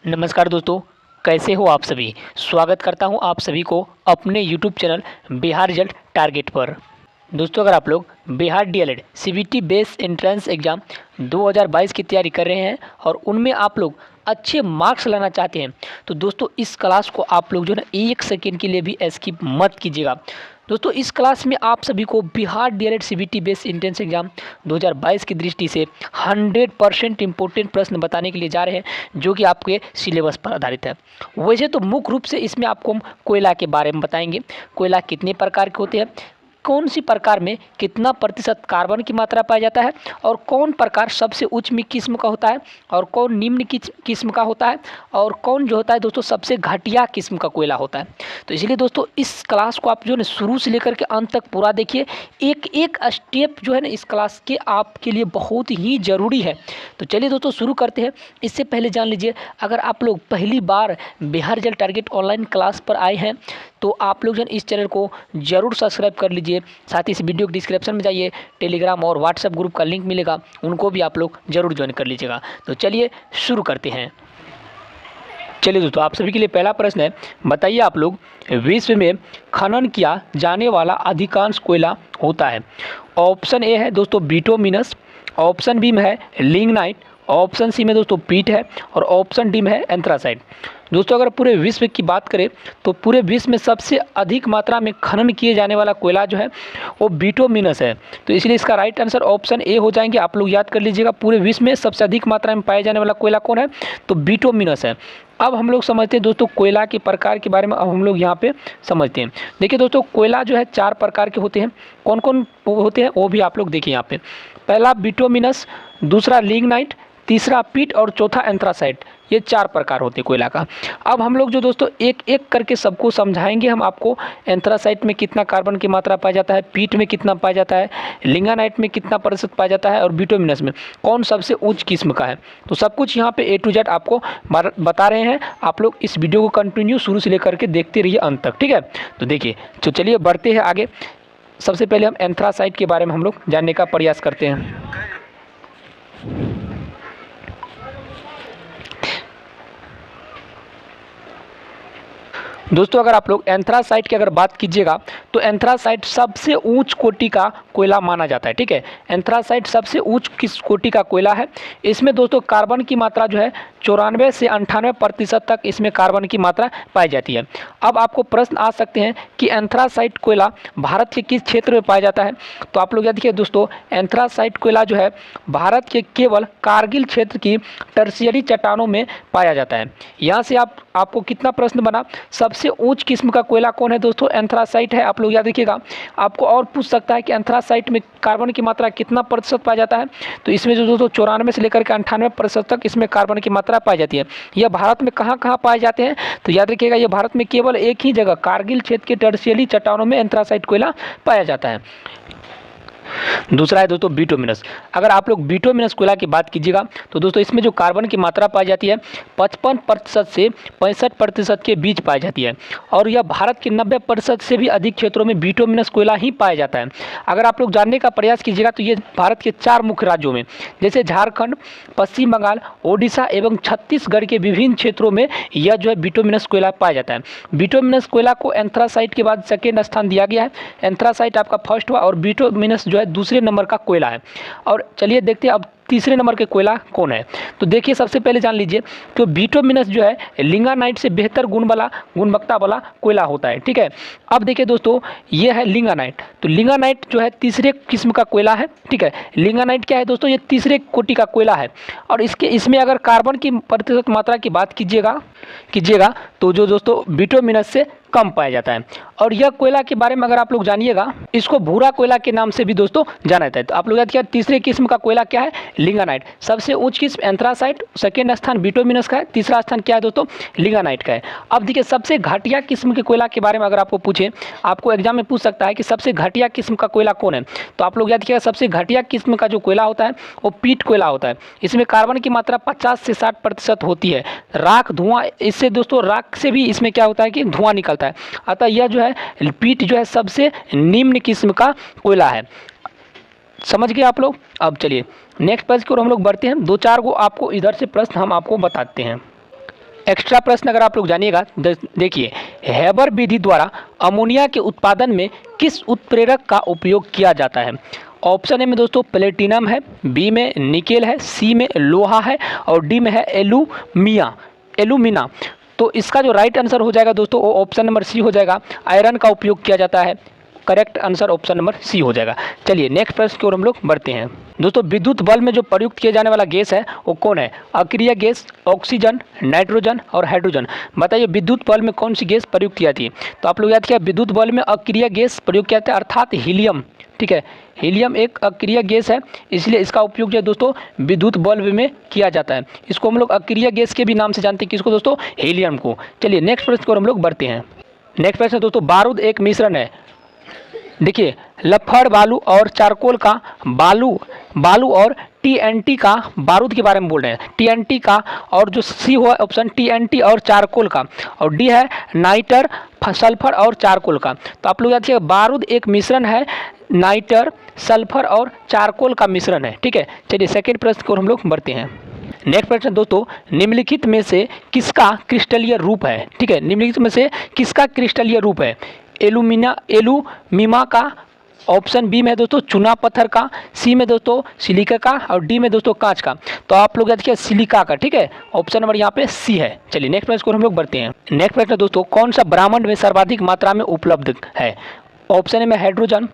नमस्कार दोस्तों, कैसे हो आप सभी। स्वागत करता हूं आप सभी को अपने YouTube channel Bihar result target पर। दोस्तों, अगर आप लोग Bihar DElEd CBT base entrance exam 2022 की तैयारी कर रहे हैं और उनमें आप लोग अच्छे मार्क्स लाना चाहते हैं, तो दोस्तों इस क्लास को आप लोग जो है ना 1 सेकंड के लिए भी स्किप मत कीजिएगा। दोस्तों, इस क्लास में आप सभी को Bihar DElEd CBT base entrance exam 2022 की दृष्टि से 100% इंपॉर्टेंट प्रश्न बताने के लिए जा रहे हैं, जो कि आपके सिलेबस पर आधारित है। वैसे तो मुख्य रूप से इसमें आपको हम कोयला के बारे में बताएंगे। कोयला कितने प्रकार के होते हैं, कौन सी प्रकार में कितना प्रतिशत कार्बन की मात्रा पाया जाता है, और कौन प्रकार सबसे उच्च किस्म का होता है और कौन निम्न किस्म का होता है, और कौन जो होता है दोस्तों सबसे घटिया किस्म का कोयला होता है। तो इसलिए दोस्तों इस क्लास को आप जो है शुरू से लेकर के अंत तक पूरा देखिए। एक एक स्टेप जो है ना इस क्लास के आपके लिए बहुत ही ज़रूरी है। तो चलिए दोस्तों शुरू करते हैं। इससे पहले जान लीजिए, अगर आप लोग पहली बार Bihar result target online class पर आए हैं तो आप लोग जो है इस चैनल को ज़रूर सब्सक्राइब कर लीजिए। साथ ही इस वीडियो के डिस्क्रिप्शन में जाइए, टेलीग्राम और व्हाट्सएप ग्रुप का लिंक मिलेगा, उनको भी आप लोग ज़रूर ज्वाइन कर लीजिएगा। तो चलिए शुरू करते हैं। चलिए दोस्तों, आप सभी के लिए पहला प्रश्न है, बताइए आप लोग विश्व में खनन किया जाने वाला अधिकांश कोयला होता है। ऑप्शन ए है दोस्तों बिटुमिनस, ऑप्शन बी में है लिग्नाइट, ऑप्शन सी में दोस्तों पीट है, और ऑप्शन डी में है एंथ्रासाइट। दोस्तों, अगर पूरे विश्व की बात करें तो पूरे विश्व में सबसे अधिक मात्रा में खनन किए जाने वाला कोयला जो है वो बिटुमिनस है। तो इसलिए इसका राइट आंसर ऑप्शन ए हो जाएंगे। आप लोग याद कर लीजिएगा, पूरे विश्व में सबसे अधिक मात्रा में पाया जाने वाला कोयला कौन है, तो बिटुमिनस है। अब हम लोग समझते हैं दोस्तों कोयला के प्रकार के बारे में। अब हम लोग यहाँ पे समझते हैं। देखिए दोस्तों, कोयला जो है 4 प्रकार के होते हैं। कौन कौन होते हैं वो भी आप लोग देखिए यहाँ पे। पहला बिटुमिनस, दूसरा लिग्नाइट, तीसरा पीट और चौथा एंथ्रासाइट। ये 4 प्रकार होते हैं कोयला का। अब हम लोग जो दोस्तों एक एक करके सबको समझाएंगे हम आपको। एंथ्रासाइट में कितना कार्बन की मात्रा पाया जाता है, पीट में कितना पाया जाता है, लिग्नाइट में कितना प्रतिशत पाया जाता है, और बिटुमिनस में कौन सबसे उच्च किस्म का है। तो सब कुछ यहाँ पे A to Z आपको बता रहे हैं। आप लोग इस वीडियो को कंटिन्यू शुरू से लेकर के देखते रहिए अंत तक, ठीक है। तो देखिए, तो चलिए बढ़ते हैं आगे। सबसे पहले हम एंथ्रासाइट के बारे में हम लोग जानने का प्रयास करते हैं। दोस्तों, अगर आप लोग एंथ्रासाइट की अगर बात कीजिएगा तो एंथ्रासाइट सबसे उच्च कोटि का कोयला माना जाता है, ठीक है। एंथ्रासाइट सबसे उच्च कोटि का कोयला है। इसमें दोस्तों कार्बन की मात्रा जो है 94 से 98% तक इसमें कार्बन की मात्रा पाई जाती है। अब आपको प्रश्न आ सकते हैं कि एंथ्रासाइट कोयला भारत के किस क्षेत्र में पाया जाता है। तो आप लोग याद देखिए दोस्तों, एंथ्रासाइट कोयला जो है भारत के केवल कारगिल क्षेत्र की टर्शियरी चट्टानों में पाया जाता है। यहाँ से आपको कितना प्रश्न बना, सबसे उच्च किस्म का कोयला कौन है दोस्तों, एंथ्रासाइट है। आप लोग याद रखिएगा। आपको और पूछ सकता है कि एंथ्रासाइट में कार्बन की मात्रा कितना प्रतिशत पाया जाता है। तो इसमें जो दोस्तों 94 से लेकर के 98% तक इसमें कार्बन की मात्रा पाई जाती है। यह भारत में कहाँ कहाँ पाए जाते हैं, तो याद रखिएगा ये भारत में केवल एक ही जगह कारगिल क्षेत्र के टर्शियरी चट्टानों में एंथ्रासाइट कोयला पाया जाता है। दूसरा है दोस्तों बिटुमिनस। अगर आप लोग बिटुमिनस कोयला की बात कीजिएगा तो दोस्तों इसमें जो कार्बन की मात्रा पाई जाती है 55% से 65% के बीच पाई जाती है, और यह भारत के 90% से भी अधिक क्षेत्रों में बिटुमिनस कोयला ही पाया जाता है। अगर आप लोग जानने का प्रयास कीजिएगा तो ये भारत के 4 मुख्य राज्यों में, जैसे झारखंड, पश्चिम बंगाल, ओडिशा एवं छत्तीसगढ़ के विभिन्न क्षेत्रों में यह जो है बिटुमिनस कोयला पाया जाता है। बिटुमिनस कोयला को एंथ्रासाइट के बाद सेकेंड स्थान दिया गया है। एंथ्रासाइट आपका फर्स्ट हुआ और बिटुमिनस जो है दूसरे नंबर का कोयला है। और चलिए देखते हैं अब तीसरे नंबर के कोयला कौन है। तो देखिए, सबसे पहले जान लीजिए तो बिटुमिनस जो है लिग्नाइट से बेहतर गुणवत्ता वाला कोयला होता है, ठीक है। अब देखिए दोस्तों, ये है लिग्नाइट। तो लिग्नाइट जो है तीसरे किस्म का कोयला है, ठीक है। लिग्नाइट क्या है दोस्तों, ये तीसरे कोटि का कोयला है, और इसमें अगर कार्बन की प्रतिशत मात्रा की बात कीजिएगा तो जो दोस्तों बिटुमिनस से कम पाया जाता है। और यह कोयला के बारे में अगर आप लोग जानिएगा, इसको भूरा कोयला के नाम से भी दोस्तों जाना जाता है। तो आप लोग याद किया, तीसरे किस्म का कोयला क्या है, लिग्नाइट। सबसे उच्च किस्म एंथ्रासाइट, सेकेंड स्थान बिटुमिनस का है, तीसरा स्थान क्या है दोस्तों, लिग्नाइट का है। अब देखिए, सबसे घटिया किस्म के कोयला के बारे में अगर आपको पूछे, आपको एग्जाम में पूछ सकता है कि सबसे घटिया किस्म का कोयला कौन है। तो आप लोग याद किया, सबसे घटिया किस्म का जो कोयला होता है वो पीट कोयला होता है। इसमें कार्बन की मात्रा 50 से 60% होती है। राख, धुआं, इससे दोस्तों राख से भी इसमें क्या होता है कि धुआं निकलता है। अतः यह जो है पीट जो है सबसे निम्न किस्म का कोयला है। समझ गए आप लोग। अब चलिए नेक्स्ट पेज की ओर हम लोग बढ़ते हैं। 2-4 को आपको इधर से प्रश्न हम आपको बताते हैं। एक्स्ट्रा प्रश्न अगर आप लोग जानिएगा, देखिए हेबर विधि द्वारा अमोनिया के उत्पादन में किस उत्प्रेरक का उपयोग किया जाता है। ऑप्शन ए में दोस्तों प्लेटिनम है, बी में निकेल है, सी में लोहा है और डी में है एलुमिना। तो इसका जो राइट आंसर हो जाएगा दोस्तों वो ऑप्शन नंबर सी हो जाएगा, आयरन का उपयोग किया जाता है। Correct answer option number C हो जाएगा। चलिए नेक्स्ट प्रश्न की ओर हम लोग बढ़ते हैं। दोस्तों विद्युत बल्ब में जो प्रयुक्त किया जाने वाला गैस है वो कौन है? अक्रिय गैस, ऑक्सीजन, नाइट्रोजन और हाइड्रोजन। बताइए विद्युत बल्ब में कौन सी गैस प्रयुक्त की जाती है? तो आप लोग याद किया विद्युत बल्ब में अक्रिय गैस प्रयोग किया जाता है, अर्थात हीलियम। ठीक है, हीलियम एक अक्रिय गैस है, इसलिए इसका उपयोग जो है दोस्तों विद्युत बल्ब में किया जाता है। इसको हम लोग अक्रिय गैस के भी नाम से जानते हैं, किसको दोस्तों? हीलियम को। चलिए नेक्स्ट प्रश्न की ओर हम लोग बढ़ते हैं। नेक्स्ट प्रश्न दोस्तों, बारूद एक मिश्रण है। देखिए लफड़ बालू और चारकोल का बालू और टीएनटी का बारूद के बारे में बोल रहे हैं। टीएनटी का, और जो सी हुआ ऑप्शन टीएनटी और चारकोल का, और डी है नाइटर, सल्फर और चारकोल का। तो आप लोग याद रखिए बारूद एक मिश्रण है, नाइटर, सल्फर और चारकोल का मिश्रण है। ठीक है, चलिए सेकेंड प्रश्न की ओर हम लोग बढ़ते हैं। नेक्स्ट प्रश्न दोस्तों, निम्नलिखित में से किसका क्रिस्टलीय रूप है? ठीक है, निम्नलिखित में से किसका क्रिस्टलीय रूप है? एलुमिमा का, ऑप्शन बी में दोस्तों चूना पत्थर का, सी में दोस्तों सिलिका का और डी में दोस्तों कांच का। तो आप लोग याद रखिए सिलिका का। ठीक है, ऑप्शन नंबर यहाँ पे सी है। चलिए नेक्स्ट प्रश्न को हम लोग बढ़ते हैं। नेक्स्ट प्रश्न दोस्तों, कौन सा ब्रह्मांड में सर्वाधिक मात्रा में उपलब्ध है? ऑप्शन ए में हाइड्रोजन,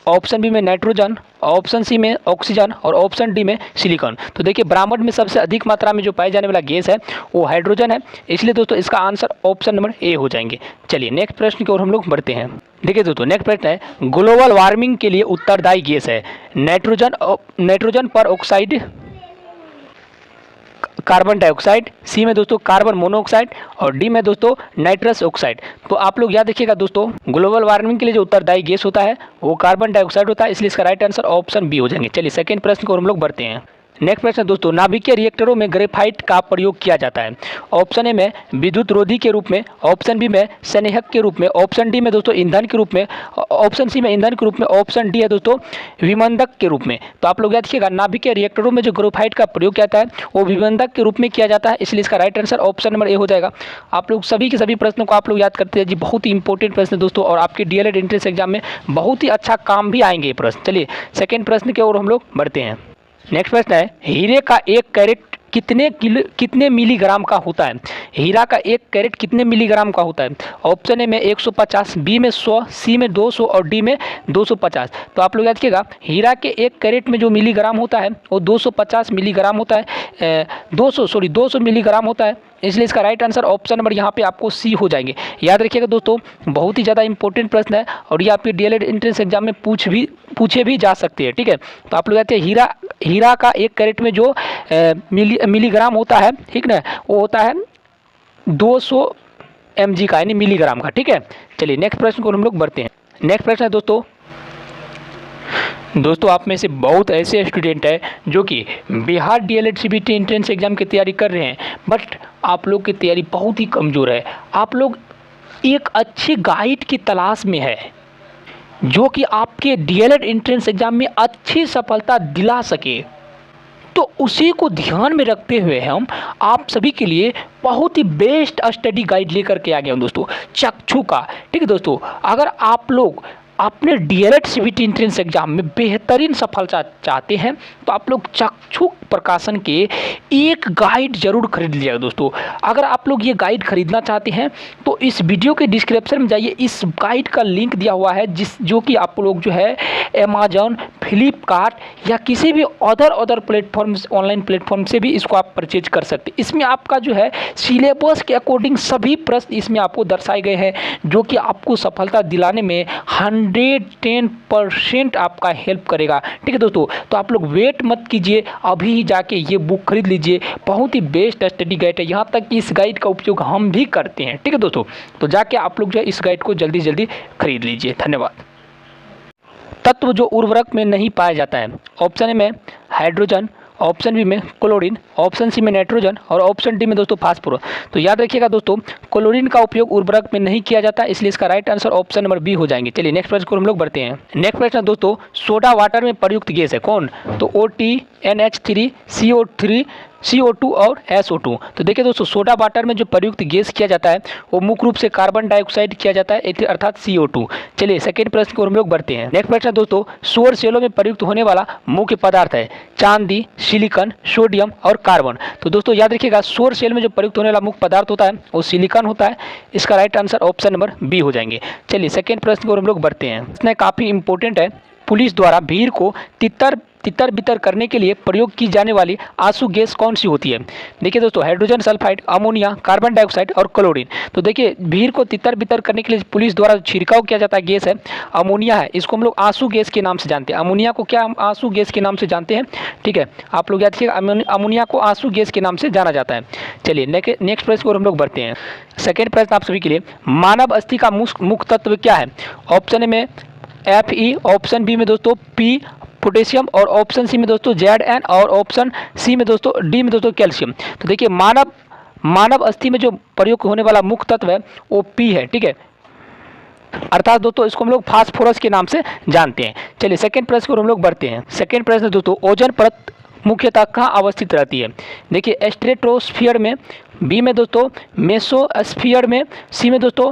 ऑप्शन बी में नाइट्रोजन, ऑप्शन सी में ऑक्सीजन और ऑप्शन डी में सिलिकॉन। तो देखिए ब्रह्मांड में सबसे अधिक मात्रा में जो पाए जाने वाला गैस है वो हाइड्रोजन है, इसलिए दोस्तों इसका आंसर ऑप्शन नंबर ए हो जाएंगे। चलिए नेक्स्ट प्रश्न की ओर हम लोग बढ़ते हैं। देखिए दोस्तों नेक्स्ट प्रश्न है, ग्लोबल वार्मिंग के लिए उत्तरदायी गैस है नाइट्रोजन पर ऑक्साइड, कार्बन डाइऑक्साइड, सी में दोस्तों कार्बन मोनोऑक्साइड और डी में दोस्तों नाइट्रस ऑक्साइड। तो आप लोग याद रखिएगा दोस्तों ग्लोबल वार्मिंग के लिए जो उत्तरदायी गैस होता है वो कार्बन डाइऑक्साइड होता है, इसलिए इसका राइट आंसर ऑप्शन बी हो जाएंगे। चलिए सेकंड प्रश्न को हम लोग बढ़ते हैं। नेक्स्ट प्रश्न दोस्तों, नाभिकीय रिएक्टरों में ग्रेफाइट का प्रयोग किया जाता है। ऑप्शन ए में विद्युत रोधी के रूप में, ऑप्शन बी में स्नेहक के रूप में, ऑप्शन डी में दोस्तों ईंधन के रूप में, ऑप्शन सी में ईंधन के रूप में, ऑप्शन डी है दोस्तों विमंदक के रूप में। तो आप लोग याद रखिएगा नाभिकीय रिएक्टरों में जो ग्रेफाइट का प्रयोग किया जाता है वो विमंदक के रूप में किया जाता है, इसलिए इसका right answer option number A हो जाएगा। आप लोग सभी के सभी प्रश्नों को आप लोग याद करते हैं जी, बहुत ही इंपॉर्टेंट प्रश्न दोस्तों, और आपके डीएलएड एंट्रेंस एग्जाम में बहुत ही अच्छा काम भी आएंगे ये प्रश्न। चलिए सेकेंड प्रश्न की ओर हम लोग बढ़ते हैं। नेक्स्ट प्रश्न है, हीरे का एक कैरेट कितने मिलीग्राम का होता है? हीरा का एक कैरेट कितने मिलीग्राम का होता है? ऑप्शन ए में 150, बी में 100, सी में 200 और डी में 250। तो आप लोग याद रखिएगा हीरा के एक कैरेट में जो मिलीग्राम होता है वो 250 मिलीग्राम होता है, 200 मिलीग्राम होता है, इसलिए इसका राइट आंसर ऑप्शन नंबर यहाँ पे आपको सी हो जाएंगे। याद रखिएगा दोस्तों बहुत ही ज़्यादा इंपॉर्टेंट प्रश्न है और ये आपके डीएलएड एंट्रेंस एग्जाम में पूछे भी जा सकते हैं। ठीक है, तो आप लोग कहते हैं हीरा का एक कैरेट में जो मिलीग्राम होता है, ठीक ना, वो होता है 200 mg का, यानी मिलीग्राम का। ठीक है, चलिए नेक्स्ट प्रश्न को हम लोग बढ़ते हैं। नेक्स्ट प्रश्न है दोस्तों आप में से बहुत ऐसे स्टूडेंट हैं जो कि Bihar DElEd CBT entrance exam की तैयारी कर रहे हैं, बट आप लोग की तैयारी बहुत ही कमज़ोर है। आप लोग एक अच्छी गाइड की तलाश में है जो कि आपके डीएलएड एंट्रेंस एग्जाम में अच्छी सफलता दिला सके, तो उसी को ध्यान में रखते हुए हम आप सभी के लिए बहुत ही बेस्ट स्टडी गाइड लेकर के आ गए हैं दोस्तों, चक्षु का। ठीक है दोस्तों, अगर आप लोग अपने डीएलएड सीबीटी एंट्रेंस एग्जाम में बेहतरीन सफलता चाहते हैं तो आप लोग चक्षु प्रकाशन के एक गाइड जरूर खरीद लीजिएगा दोस्तों। अगर आप लोग ये गाइड खरीदना चाहते हैं तो इस वीडियो के डिस्क्रिप्शन में जाइए, इस गाइड का लिंक दिया हुआ है जो कि आप लोग जो है अमेजॉन, फ्लिपकार्ट या किसी भी अदर प्लेटफॉर्म, ऑनलाइन प्लेटफॉर्म से भी इसको आप परचेज कर सकते हैं। इसमें आपका जो है सिलेबस के अकॉर्डिंग सभी प्रश्न इसमें आपको दर्शाए गए हैं जो कि आपको सफलता दिलाने में 110% आपका हेल्प करेगा। ठीक है दोस्तों, तो आप लोग वेट मत कीजिए, अभी ही जाके ये बुक खरीद लीजिए। बहुत ही बेस्ट स्टडी गाइड है, यहाँ तक कि इस गाइड का उपयोग हम भी करते हैं। ठीक है दोस्तों, तो जाके आप लोग जो है इस गाइड को जल्दी जल्दी खरीद लीजिए। धन्यवाद। तत्व जो उर्वरक में नहीं पाया जाता है, ऑप्शन ए में हाइड्रोजन, ऑप्शन बी में क्लोरीन, ऑप्शन सी में नाइट्रोजन और ऑप्शन डी में दोस्तों फास्फोरस। तो याद रखिएगा दोस्तों क्लोरीन का उपयोग उर्वरक में नहीं किया जाता, इसलिए इसका right answer option number B हो जाएंगे। चलिए नेक्स्ट प्रश्न को हम लोग बढ़ते हैं। नेक्स्ट प्रश्न दोस्तों, सोडा वाटर में प्रयुक्त गैस है कौन? तो OT, NH3, CO3, CO2 और SO2। तो देखिए दोस्तों, सोडा वाटर में जो प्रयुक्त गैस किया जाता है वो मुख्य रूप से कार्बन डाइऑक्साइड किया जाता है, अर्थात CO2। चलिए सेकेंड प्रश्न की ओर हम लोग बढ़ते हैं। नेक्स्ट प्रश्न दोस्तों, सौर सेलों में प्रयुक्त होने वाला मुख्य पदार्थ है चांदी, सिलिकॉन, सोडियम और कार्बन। तो दोस्तों याद रखिएगा, सौर सेल में जो प्रयुक्त होने वाला मुख्य पदार्थ होता है वो सिलिकॉन होता है। इसका right answer option number B हो जाएंगे। चलिए सेकेंड प्रश्न की ओर हम लोग बढ़ते हैं। इसमें काफ़ी इंपॉर्टेंट है। पुलिस द्वारा भीड़ को तितर बितर करने के लिए प्रयोग की जाने वाली आंसू गैस कौन सी होती है? देखिए दोस्तों, hydrogen sulphide, ammonia, carbon dioxide और क्लोरीन। तो देखिए, भीड़ को तितर बितर करने के लिए पुलिस द्वारा छिड़काव किया जाता है गैस है अमोनिया है। इसको हम लोग आंसू गैस के नाम से जानते हैं। अमोनिया को क्या हम आंसू गैस के नाम से जानते हैं? ठीक है, आप लोग याद रखिएगा, अमोनिया को आंसू गैस के नाम से जाना जाता है। चलिए नेक्स्ट प्रश्न को हम लोग बढ़ते हैं। सेकेंड प्रश्न आप सभी के लिए, मानव अस्थि का मुख्य तत्व क्या है? ऑप्शन ए में Fe, ऑप्शन बी में दोस्तों P पोटेशियम और ऑप्शन सी में दोस्तों Zn और ऑप्शन सी में दोस्तों डी में दोस्तों कैल्शियम। तो देखिए, मानव अस्थि में जो प्रयोग होने वाला मुख्य तत्व है वो P है। ठीक है, अर्थात दोस्तों इसको हम लोग फास्फोरस के नाम से जानते हैं। चलिए सेकेंड प्रश्न को हम लोग बढ़ते हैं। सेकेंड प्रश्न दोस्तों, ओजोन परत मुख्यतः कहाँ अवस्थित रहती है? देखिए, स्ट्रेटोस्फीयर में, बी में दोस्तों मेसोस्फीयर में, सी में दोस्तों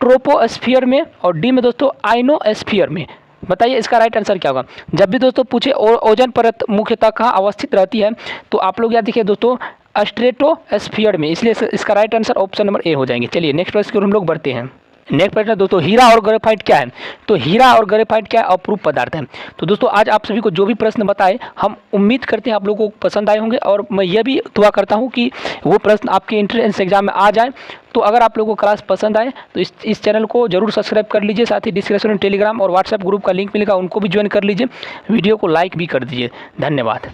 ट्रोपोस्फीयर में और डी में दोस्तों आइनोस्फीयर में। बताइए इसका राइट आंसर क्या होगा? जब भी दोस्तों पूछे ओजोन परत मुख्यतः कहाँ अवस्थित रहती है तो आप लोग याद देखिए दोस्तों स्ट्रेटोस्फीयर में, इसलिए इसका right answer option number A हो जाएंगे। चलिए नेक्स्ट प्रश्न की ओर हम लोग बढ़ते हैं। नेक्स्ट प्रश्न दोस्तों, हीरा और ग्रेफाइट क्या है? तो हीरा और ग्रेफाइट क्या है? अप्रूप पदार्थ है। तो दोस्तों आज आप सभी को जो भी प्रश्न बताए, हम उम्मीद करते हैं आप लोगों को पसंद आए होंगे और मैं यह भी दुआ करता हूं कि वो प्रश्न आपके एंट्रेंस एग्जाम में आ जाए। तो अगर आप लोगों को क्लास पसंद आए तो इस चैनल को जरूर सब्सक्राइब कर लीजिए। साथ ही डिस्क्रिप्शन में टेलीग्राम और व्हाट्सएप ग्रुप का लिंक मिलेगा, उनको भी ज्वाइन कर लीजिए। वीडियो को लाइक भी कर दीजिए। धन्यवाद।